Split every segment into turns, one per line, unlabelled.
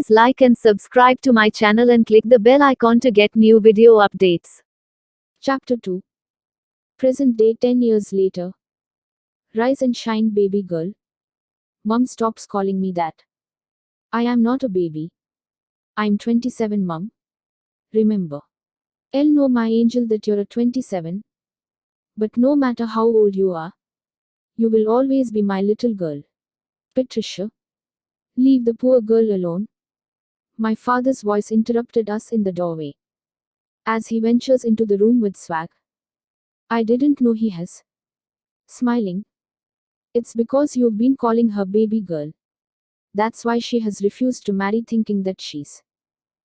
Please like and subscribe to my channel and click the bell icon to get new video updates.
Chapter 2. Present day 10 years later. Rise and shine, baby girl. Mum stops calling me that. I am not a baby. I'm 27, mum. Remember. I'll know, my angel, that you're a 27. But no matter how old you are, you will always be my little girl. Patricia. Leave the poor girl alone. My father's voice interrupted us in the doorway. As he ventures into the room with swag. I didn't know he has. Smiling. It's because you've been calling her baby girl. That's why she has refused to marry, thinking that she's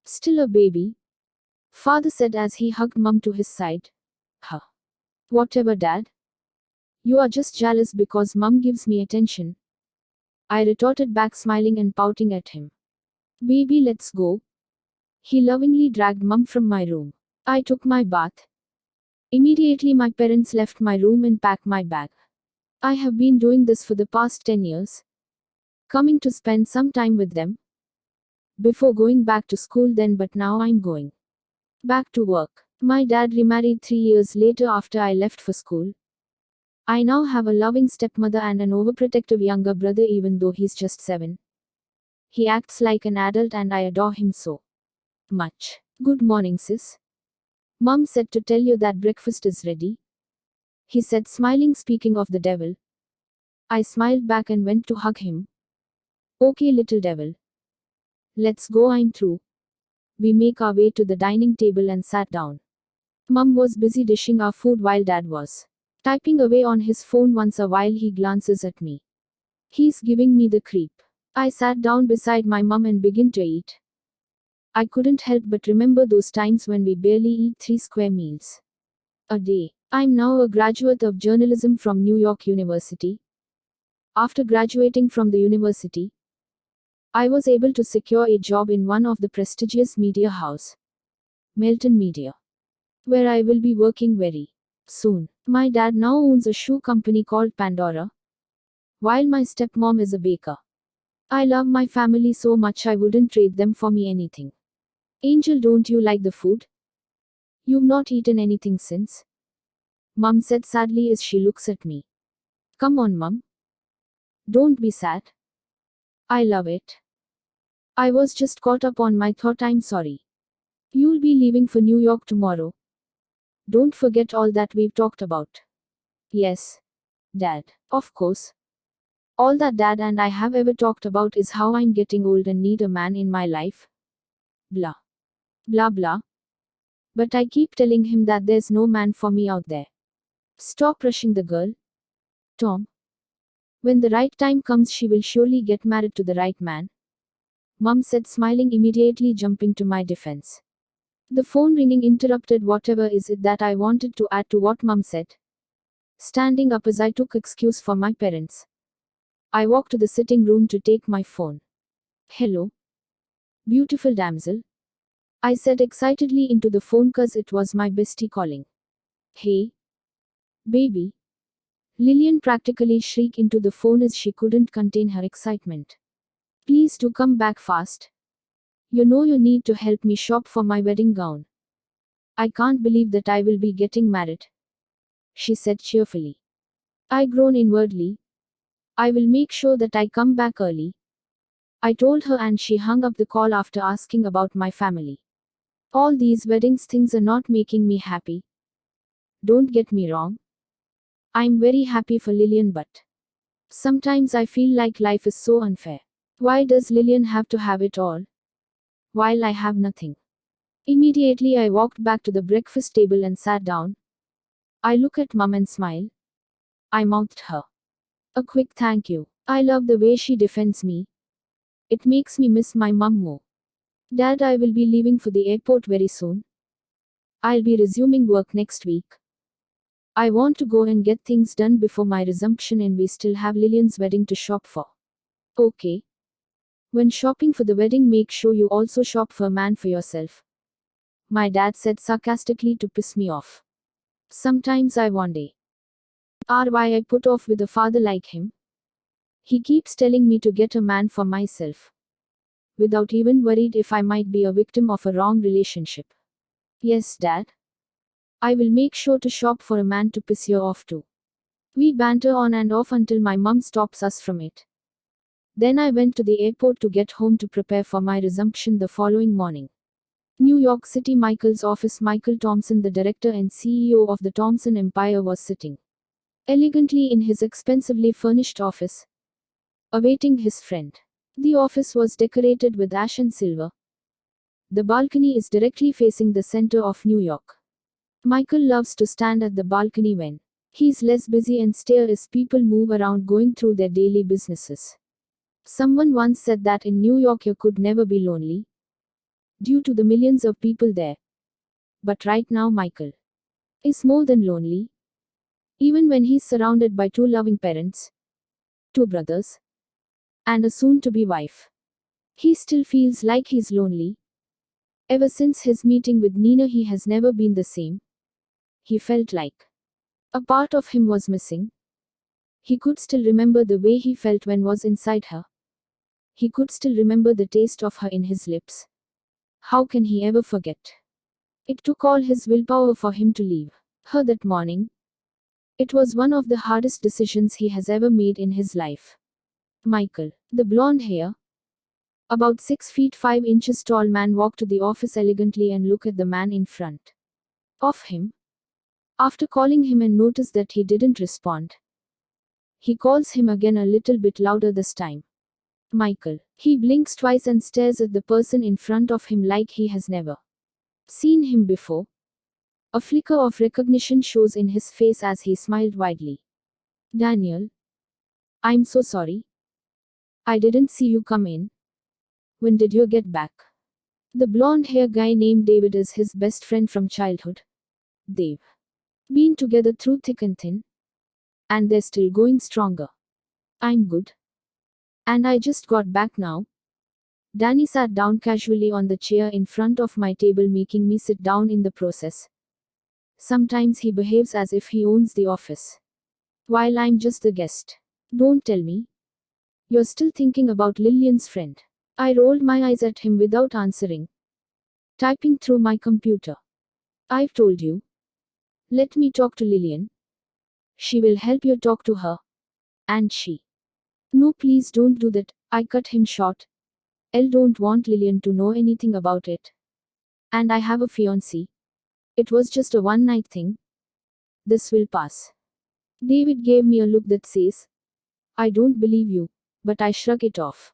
still a baby. Father said as he hugged mum to his side. Huh. Whatever, dad. You are just jealous because mum gives me attention. I retorted back, smiling and pouting at him. Baby, let's go. He lovingly dragged mum from my room. I took my bath. Immediately my parents left my room and packed my bag. I have been doing this for the past 10 years. Coming to spend some time with them. Before going back to school then, but now I'm going back to work. My dad remarried 3 years later after I left for school. I now have a loving stepmother and an overprotective younger brother, even though he's just 7. He acts like an adult and I adore him so much. Good morning, sis. Mum said to tell you that breakfast is ready. He said, smiling. Speaking of the devil. I smiled back and went to hug him. Okay, little devil. Let's go, I'm through. We make our way to the dining table and sat down. Mum was busy dishing our food while dad was typing away on his phone. Once a while he glances at me. He's giving me the creep. I sat down beside my mum and began to eat. I couldn't help but remember those times when we barely eat 3 square meals a day. I'm now a graduate of journalism from New York University. After graduating from the university, I was able to secure a job in one of the prestigious media house, Melton Media, where I will be working very soon. My dad now owns a shoe company called Pandora, while my stepmom is a baker. I love my family so much I wouldn't trade them for me anything. Angel, don't you like the food? You've not eaten anything since? Mum said sadly as she looks at me. Come on, mum. Don't be sad. I love it. I was just caught up on my thought. I'm sorry. You'll be leaving for New York tomorrow. Don't forget all that we've talked about. Yes, Dad. Of course. All that Dad and I have ever talked about is how I'm getting old and need a man in my life. Blah. Blah blah. But I keep telling him that there's no man for me out there. Stop rushing the girl, Tom. When the right time comes, she will surely get married to the right man. Mum said, smiling, immediately jumping to my defense. The phone ringing interrupted whatever is it that I wanted to add to what Mum said. Standing up as I took excuse for my parents, I walked to the sitting room to take my phone. Hello, beautiful damsel, I said excitedly into the phone cause it was my bestie calling. Hey, baby. Lillian practically shrieked into the phone as she couldn't contain her excitement. Please do come back fast. You know you need to help me shop for my wedding gown. I can't believe that I will be getting married, she said cheerfully. I groaned inwardly. I will make sure that I come back early, I told her, and she hung up the call after asking about my family. All these weddings things are not making me happy. Don't get me wrong. I'm very happy for Lillian, but sometimes I feel like life is so unfair. Why does Lillian have to have it all, while I have nothing? Immediately I walked back to the breakfast table and sat down. I look at Mum and smile. I mouthed her a quick thank you. I love the way she defends me. It makes me miss my mum more. Dad, I will be leaving for the airport very soon. I'll be resuming work next week. I want to go and get things done before my resumption, and we still have Lillian's wedding to shop for. Okay. When shopping for the wedding, make sure you also shop for a man for yourself, my dad said sarcastically to piss me off. Sometimes I wonder why I put off with a father like him. He keeps telling me to get a man for myself, without even worried if I might be a victim of a wrong relationship. Yes, Dad. I will make sure to shop for a man to piss you off to. We banter on and off until my mum stops us from it. Then I went to the airport to get home to prepare for my resumption the following morning. New York City, Michael's office. Michael Thompson, the director and CEO of the Thompson Empire, was sitting elegantly in his expensively furnished office, awaiting his friend. The office was decorated with ash and silver. The balcony is directly facing the center of New York. Michael loves to stand at the balcony when he's less busy and stare as people move around going through their daily businesses. Someone once said that in New York you could never be lonely due to the millions of people there. But right now Michael is more than lonely. Even when he's surrounded by two loving parents, two brothers, and a soon-to-be wife, he still feels like he's lonely. Ever since his meeting with Nina, he has never been the same. He felt like a part of him was missing. He could still remember the way he felt when was inside her. He could still remember the taste of her in his lips. How can he ever forget? It took all his willpower for him to leave her that morning. It was one of the hardest decisions he has ever made in his life. Michael, the blonde hair, about 6 feet 5 inches tall man, walked to the office elegantly and looked at the man in front of him. After calling him and noticed that he didn't respond, he calls him again a little bit louder this time. Michael. He blinks twice and stares at the person in front of him like he has never seen him before. A flicker of recognition shows in his face as he smiled widely. Daniel. I'm so sorry. I didn't see you come in. When did you get back? The blonde hair guy named David is his best friend from childhood. They've been together through thick and thin. And they're still going stronger. I'm good. And I just got back now. Danny sat down casually on the chair in front of my table, making me sit down in the process. Sometimes he behaves as if he owns the office, while I'm just the guest. Don't tell me you're still thinking about Lillian's friend. I rolled my eyes at him without answering, typing through my computer. I've told you. Let me talk to Lillian. She will help you talk to her. And she. No, please don't do that, I cut him short. I don't want Lillian to know anything about it. And I have a fiancé. It was just a one-night thing. This will pass. David gave me a look that says, I don't believe you, but I shrug it off.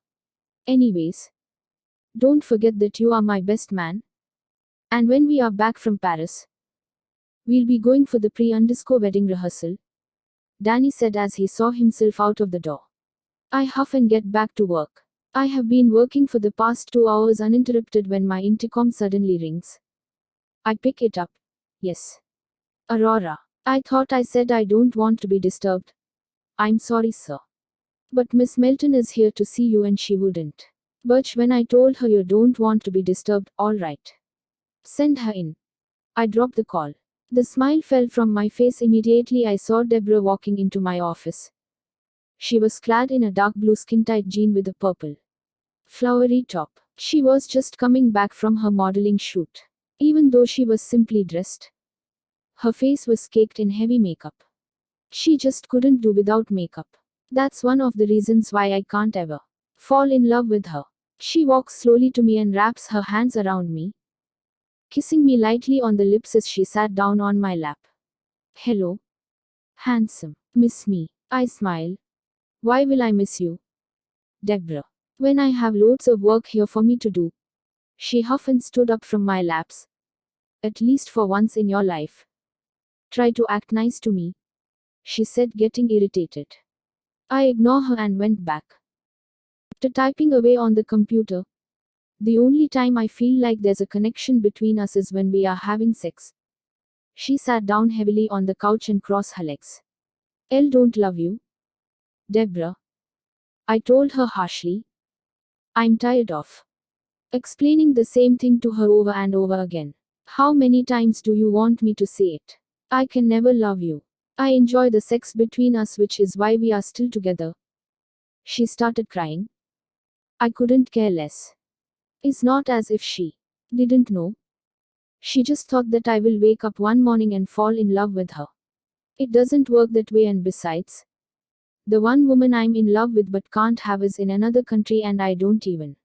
Anyways, don't forget that you are my best man. And when we are back from Paris, we'll be going for the pre-wedding rehearsal, Danny said as he saw himself out of the door. I huff and get back to work. I have been working for the past 2 hours uninterrupted when my intercom suddenly rings. I pick it up. Yes. Aurora. I thought I said I don't want to be disturbed. I'm sorry, sir. But Miss Melton is here to see you and she wouldn't budge when I told her you don't want to be disturbed. All right. Send her in. I dropped the call. The smile fell from my face immediately. I saw Deborah walking into my office. She was clad in a dark blue skin-tight jean with a purple, flowery top. She was just coming back from her modeling shoot. Even though she was simply dressed, her face was caked in heavy makeup. She just couldn't do without makeup. That's one of the reasons why I can't ever fall in love with her. She walks slowly to me and wraps her hands around me, kissing me lightly on the lips as she sat down on my lap. Hello. Handsome. Miss me? I smile. Why will I miss you, Deborah? When I have loads of work here for me to do. She huffed and stood up from my laps. At least for once in your life, try to act nice to me, she said, getting irritated. I ignored her and went back to typing away on the computer. The only time I feel like there's a connection between us is when we are having sex. She sat down heavily on the couch and crossed her legs. I don't love you, Deborah, I told her harshly. I'm tired of explaining the same thing to her over and over again. How many times do you want me to say it? I can never love you. I enjoy the sex between us, which is why we are still together. She started crying. I couldn't care less. It's not as if she didn't know. She just thought that I will wake up one morning and fall in love with her. It doesn't work that way, and besides, the one woman I'm in love with but can't have is in another country and I don't even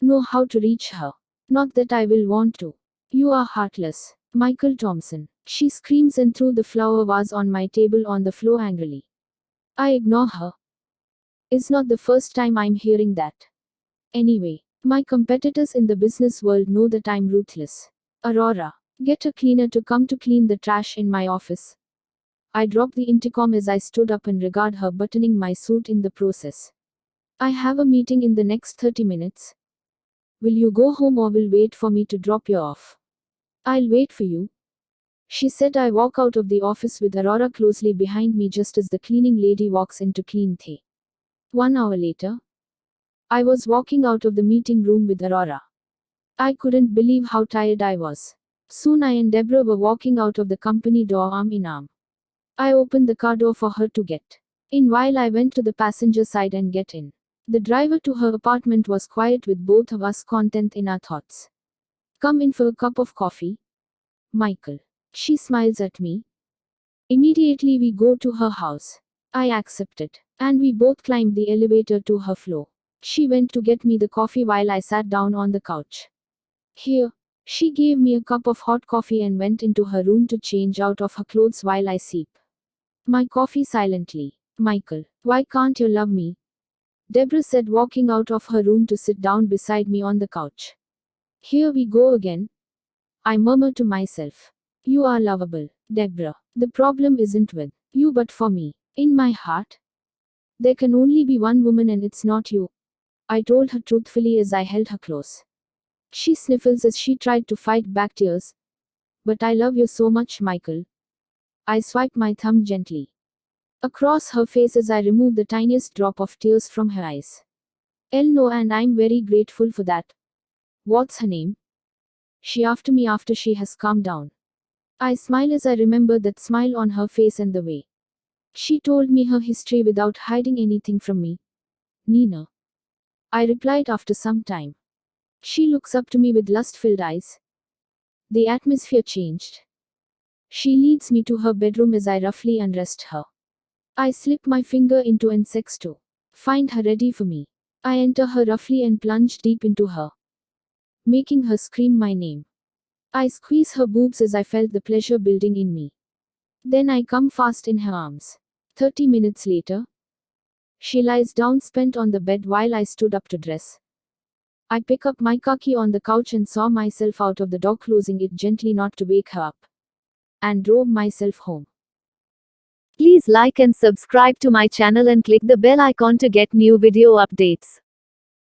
know how to reach her. Not that I will want to. You are heartless, Michael Thompson, she screams and threw the flower vase on my table on the floor angrily. I ignore her. It's not the first time I'm hearing that. Anyway, my competitors in the business world know that I'm ruthless. Aurora, get a cleaner to come to clean the trash in my office. I dropped the intercom as I stood up and regard her buttoning my suit in the process. I have a meeting in the next 30 minutes. Will you go home or will wait for me to drop you off? I'll wait for you, she said. I walk out of the office with Aurora closely behind me just as the cleaning lady walks in to clean the. 1 hour later, I was walking out of the meeting room with Aurora. I couldn't believe how tired I was. Soon I and Deborah were walking out of the company door arm in arm. I opened the car door for her to get in while I went to the passenger side and get in. The driver to her apartment was quiet with both of us content in our thoughts. Come in for a cup of coffee, Michael. She smiles at me. Immediately we go to her house. I accepted, and we both climbed the elevator to her floor. She went to get me the coffee while I sat down on the couch. Here, she gave me a cup of hot coffee and went into her room to change out of her clothes while I sip my coffee silently. Michael, why can't you love me? Deborah said, walking out of her room to sit down beside me on the couch. Here we go again, I murmured to myself. You are lovable, Deborah. The problem isn't with you but for me. In my heart, there can only be one woman and it's not you, I told her truthfully as I held her close. She sniffles as she tried to fight back tears. But I love you so much, Michael. I swiped my thumb gently across her face as I removed the tiniest drop of tears from her eyes. No, and I'm very grateful for that. What's her name? She asked me after she has calmed down. I smile as I remember that smile on her face and the way she told me her history without hiding anything from me. Nina, I replied after some time. She looks up to me with lust-filled eyes. The atmosphere changed. She leads me to her bedroom as I roughly undressed her. I slip my finger into and sex to find her ready for me. I enter her roughly and plunge deep into her, making her scream my name. I squeeze her boobs as I felt the pleasure building in me. Then I come fast in her arms. 30 minutes later, she lies down spent on the bed while I stood up to dress. I pick up my car key on the couch and saw myself out of the door, closing it gently not to wake her up, and drove myself home.
Please like and subscribe to my channel and click the bell icon to get new video updates.